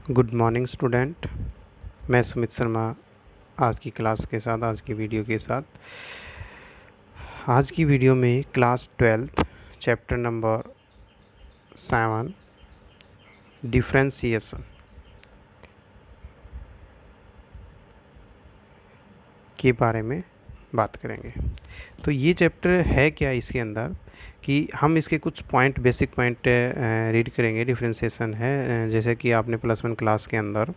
Good morning student. मैं सुमित शर्मा आज की क्लास के साथ, आज की वीडियो के साथ, आज की वीडियो में class 12th chapter number 7 differentiation के बारे में बात करेंगे। तो ये चैप्टर है क्या, इसके अंदर कि हम इसके कुछ पॉइंट, बेसिक पॉइंट रीड करेंगे। डिफरेंशिएशन है जैसे कि आपने +1 क्लास के अंदर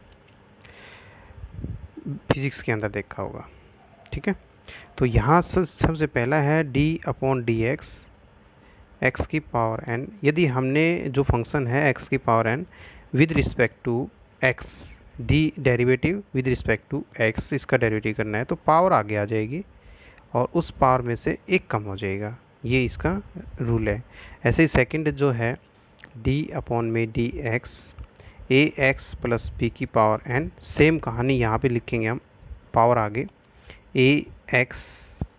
फिज़िक्स के अंदर देखा होगा, ठीक है। तो यहाँ सबसे पहला है d/dx x की पावर n। यदि हमने जो फंक्शन है x की power n with respect to x, D derivative with respect to x, इसका डेरिवेटिव करना है तो पावर आगे आ जाएगी और उस पावर में से एक कम हो जाएगा, ये इसका रूल है। ऐसे ही सेकंड जो है d/dx ax प्लस b की पावर n, सेम कहानी यहाँ पे लिखेंगे हम, पावर आगे ax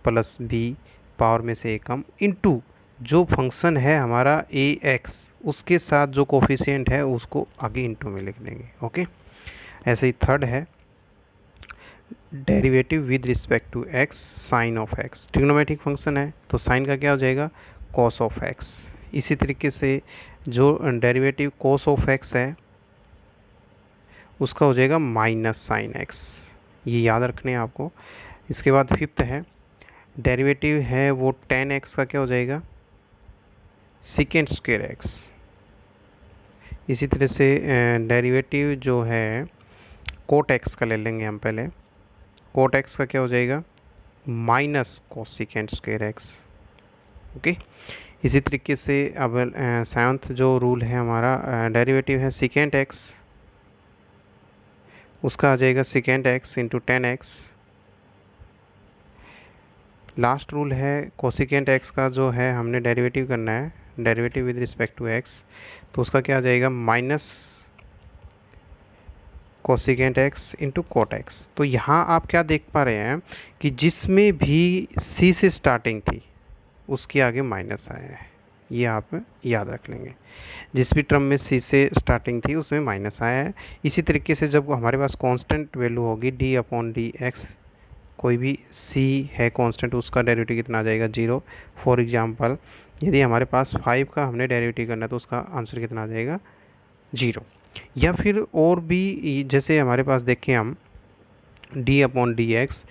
प्लस b पावर में से एक कम इनटू जो फंक्शन है हमारा ax, उसके साथ जो कोफिशिएंट है उसको आगे इनटू में लिख देंगे। ओके। ऐसे ही थर्ड है derivative with respect to x sine of x। Trigonometric function है तो साइन का क्या हो जाएगा, कॉस ऑफ x। इसी तरीके से जो डेरिवेटिव कॉस ऑफ x है उसका हो जाएगा माइनस साइन x, ये याद रखने हैं आपको। इसके बाद फिफ्थ है डेरिवेटिव है वो tan x का क्या हो जाएगा, सेकेंड स्क्वायर x। इसी तरह से डेरिवेटिव जो है कोट x का ले लेंगे हम पहले, कोट x का क्या हो जाएगा, minus cos second square x। Okay. इसी तरीके से अब सेवन्थ जो रूल है हमारा, डेरिवेटिव है सेकेंड x, उसका आ जाएगा second x into tan x. Last rule है कोसिकेंट x का, जो है हमने डेरिवेटिव करना है, derivative with respect to x, तो उसका क्या आ जाएगा, minus cosecant x into cot x। तो यहाँ आप क्या देख पा रहे हैं कि जिसमें भी c से स्टार्टिंग थी उसके आगे माइनस आया है, ये आप याद रख लेंगे। जिस भी टर्म में c से स्टार्टिंग थी उसमें माइनस आया है। इसी तरीके से जब हमारे पास कांस्टेंट वैल्यू होगी d/dx, कोई भी c है कांस्टेंट, उसका डेरिवेटिव कितना आ जाएगा, 0। फॉर एग्जांपल यदि हमारे पास 5 का हमने डेरिवेटिव करना है तो उसका आंसर कितना आ जाएगा, 0। या फिर और भी, जैसे हमारे पास देखें हम d/dx,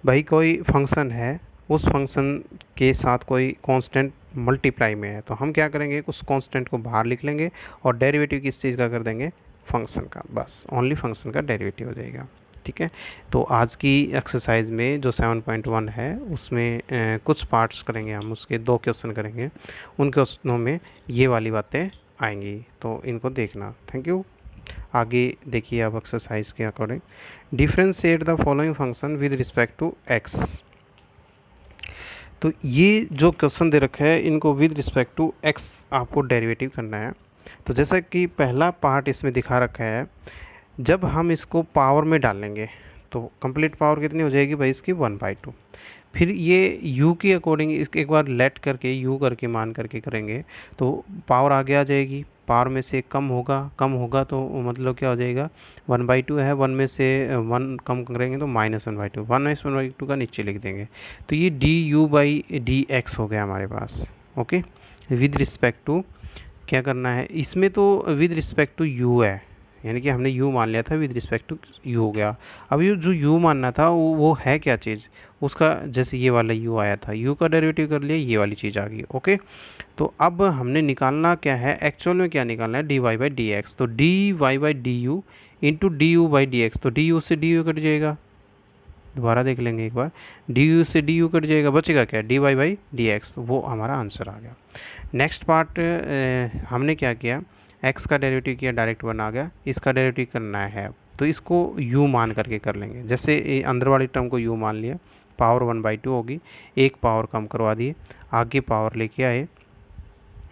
भाई कोई फंक्शन है, उस फंक्शन के साथ कोई कांस्टेंट मल्टीप्लाई में है तो हम क्या करेंगे, उस कांस्टेंट को बाहर लिख लेंगे और डेरिवेटिव किस चीज़ का कर देंगे, फंक्शन का, बस ओनली फंक्शन का डेरिवेटिव हो जाएगा। ठीक है। तो आज की एक्सरसाइज में जो 7.1 है उसमें कुछ पार्ट्स करेंगे हम, उसके 2 क्वेश्चन करेंगे, उन क्वेश्चनों में ये वाली बातें आएंगी, तो इनको देखना। Thank you. आगे देखिए आप एक्सरसाइज के according, differentiate the following function with respect to x. तो ये जो क्वेश्चन दे रखा है इनको विद रिस्पेक्ट टू एक्स आपको डेरिवेटिव करना है। तो जैसा कि पहला पार्ट इसमें दिखा रखा है, जब हम इसको पावर में डालेंगे तो कंप्लीट पावर कितनी हो जाएगी भाई, इसकी 1/2। फिर ये u के अकॉर्डिंग इसके एक बार लेट करके u करके मान करके करेंगे तो पावर आगे आ जाएगी, पावर में से कम होगा तो मतलब क्या हो जाएगा, 1/2 है, 1 में से 1 कम करेंगे तो -1/2, 1/2 का नीचे लिख देंगे। तो ये du/dx हो गया हमारे पास। ओके। विद रिस्पेक्ट टू क्या करना है, इसमें तो विद रिस्पेक्ट टू u है, यानी कि हमने u मान लिया था, विद रिस्पेक्ट टू u हो गया। अब ये जो u मानना था वो है क्या चीज़, उसका जैसे ये वाला u आया था, u का डेरिवेटिव कर लिया, ये वाली चीज़ आ गई। ओके। तो अब हमने निकालना क्या है, एक्चुअल में क्या निकालना है, dy/dx। तो dy/du इंटू du/dx, तो du से du कट जाएगा, दोबारा देख लेंगे एक बार, du से du कट जाएगा, बचेगा क्या, dy/dx, वो हमारा आंसर आ गया। नेक्स्ट पार्ट हमने क्या किया, x का डेरिवेटिव किया, डायरेक्ट 1 आ गया, इसका डेरिवेटिव करना है तो इसको u मान करके कर लेंगे। जैसे अंदर वाली टर्म को u मान लिया, पावर 1/2 होगी, एक पावर कम करवा दिए, आगे पावर लेके आए,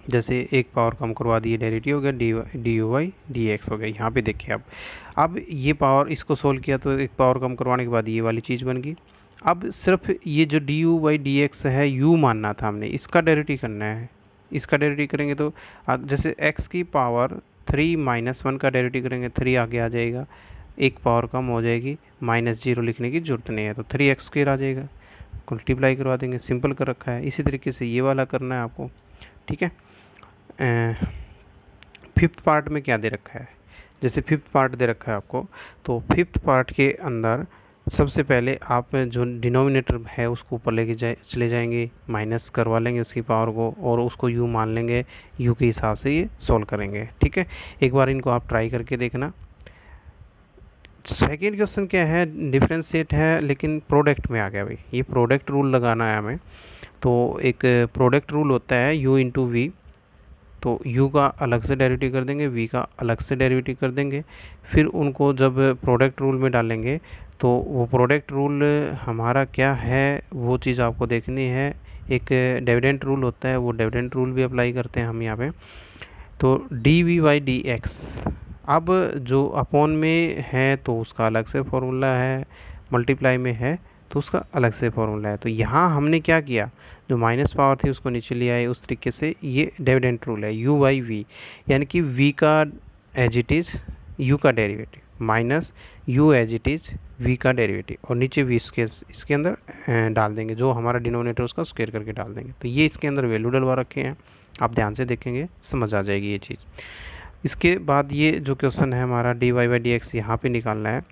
जैसे एक पावर कम करवा दिए, डेरिवेटिव हो गया du/dx हो गया। यहाँ पे देखिए अब ये पावर इसको सोल्व किया तो एक पावर कम करवाने के बाद ये वाली चीज़ बन गई। अब सिर्फ ये जो du/dx है u मानना था हमने, इसका डेरिवेटिव करना है। इसका डेरिवेटिव करेंगे तो जैसे x की पावर 3 - 1 का डेरिवेटिव करेंगे 3 आगे आ जाएगा, एक पावर कम हो जाएगी, -0 लिखने की जरूरत नहीं है, तो 3x² आ जाएगा, मल्टीप्लाई करवा देंगे, सिंपल कर रखा है। इसी तरीके से ये वाला करना है आपको, ठीक है। फिफ्थ पार्ट में क्या दे रखा है, जैसे फिफ्थ पार्ट दे रखा है आपको, तो फिफ्थ पार्ट के अंदर सबसे पहले आप जो डिनोमिनेटर है उसको ऊपर लेके चले जाएंगे, माइनस करवा लेंगे उसकी पावर को, और उसको यू मान लेंगे, यू के हिसाब से ये सॉल्व करेंगे, ठीक है। एक बार इनको आप ट्राई करके देखना। सेकेंड क्वेश्चन क्या है, डिफरेंशिएट है लेकिन प्रोडक्ट में आ गया भाई, ये प्रोडक्ट रूल लगाना है हमें। तो एक प्रोडक्ट रूल होता है u इंटू वी, तो u का अलग से डेरिवेटिव कर देंगे, v का अलग से डेरिवेटिव कर देंगे, फिर उनको जब प्रोडक्ट रूल में डालेंगे तो वो प्रोडक्ट रूल हमारा क्या है वो चीज़ आपको देखनी है। एक डिविडेंड रूल होता है, वो डिविडेंड रूल भी अप्लाई करते हैं हम यहाँ पे। तो dv/dx, अब जो अपॉन में है तो उसका अलग से फॉर्मूला है, मल्टीप्लाई में है तो उसका अलग से फॉर्मूला है। तो यहाँ हमने क्या किया, जो माइनस पावर थी उसको नीचे ले आए, उस तरीके से ये डिविडेंड रूल है u/v, यानी कि v का एज इट इज़ u का derivative minus u as it is v का डेरिवेटिव, और नीचे v इसके अंदर डाल देंगे, जो हमारा डिनोमिनेटर उसका स्क्वायर करके डाल देंगे। तो ये इसके अंदर वैल्यू डलवा रखे हैं, आप ध्यान से देखेंगे समझ आ जाएगी ये चीज़। इसके बाद ये जो क्वेश्चन है हमारा dy/dx यहाँ पे निकालना है,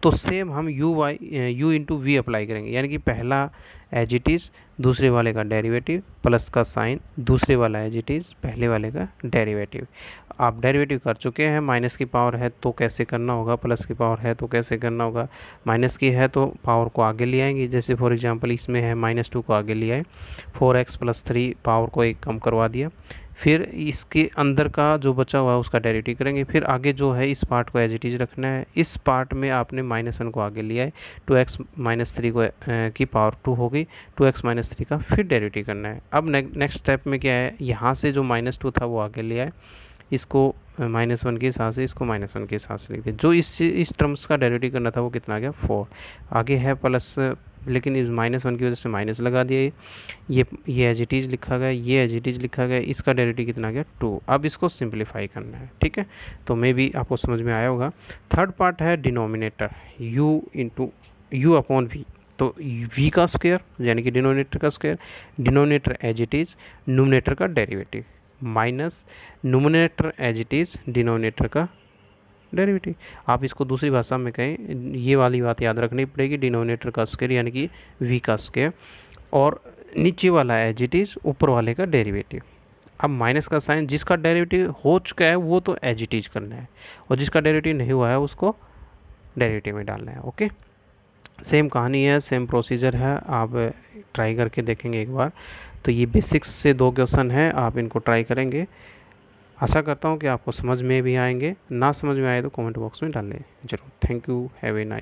तो सेम हम u इंटू वी अप्लाई करेंगे, यानी कि पहला एज इट इज़ दूसरे वाले का डेरिवेटिव प्लस का साइन, दूसरे वाला एज इट इज़ पहले वाले का डेरिवेटिव। आप डेरिवेटिव कर चुके हैं, माइनस की पावर है तो कैसे करना होगा, प्लस की पावर है तो कैसे करना होगा, माइनस की है तो पावर को आगे ले आएंगे, जैसे फॉर एग्जांपल इसमें है -2 को आगे ले आए, 4x + 3 पावर को एक कम करवा दिया, फिर इसके अंदर का जो बचा हुआ है उसका डेरिवेटिव करेंगे, फिर आगे जो है इस पार्ट को एज इट इज़ रखना है। इस पार्ट में आपने -1 को आगे लिया है, 2x - 3 को की पावर 2 हो गई, 2x - 3 का फिर डेरिवेटिव करना है। अब नेक्स्ट स्टेप में क्या है, यहाँ से जो -2 था वो आगे लिया है, इसको -1 के हिसाब से, इसको -1 के हिसाब से लिख दिया। जो इस टर्म्स का डेरिवेटिव करना था वो कितना आ गया 4, आगे है प्लस, लेकिन इस -1 की वजह से माइनस लगा दिया, ये एज इट इज़ लिखा गया, ये एज इट इज़ लिखा गया, इसका डेरिवेटिव कितना आ गया 2। अब इसको सिंप्लीफाई करना है, ठीक है। तो मे भी आपको समझ में आया होगा। थर्ड पार्ट है डिनोमिनेटर, u/v, तो v का स्क्वायर यानी कि डिनोमिनेटर का square, denominator as it is numerator का derivative minus numerator as it is denominator का डेरिवेटिव। आप इसको दूसरी भाषा में कहें, ये वाली बात याद रखनी पड़ेगी, डिनोमिनेटर का स्क्वायर यानी कि v का स्क्वायर, और नीचे वाला एज इट इज़ ऊपर वाले का डेरिवेटिव। अब माइनस का साइन, जिसका डेरिवेटिव हो चुका है वो तो एज इट इज़ करना है, और जिसका डेरिवेटिव नहीं हुआ है उसको डेरिवेटिव में डालना है। ओके, सेम कहानी है, सेम प्रोसीजर है, आप ट्राई करके देखेंगे एक बार। तो ये बेसिक्स से 2 क्वेश्चन हैं, आप इनको ट्राई करेंगे। आशा करता हूँ कि आपको समझ में भी आएंगे, ना समझ में आए तो कमेंट बॉक्स में डालें ज़रूर। Thank you, have a nice.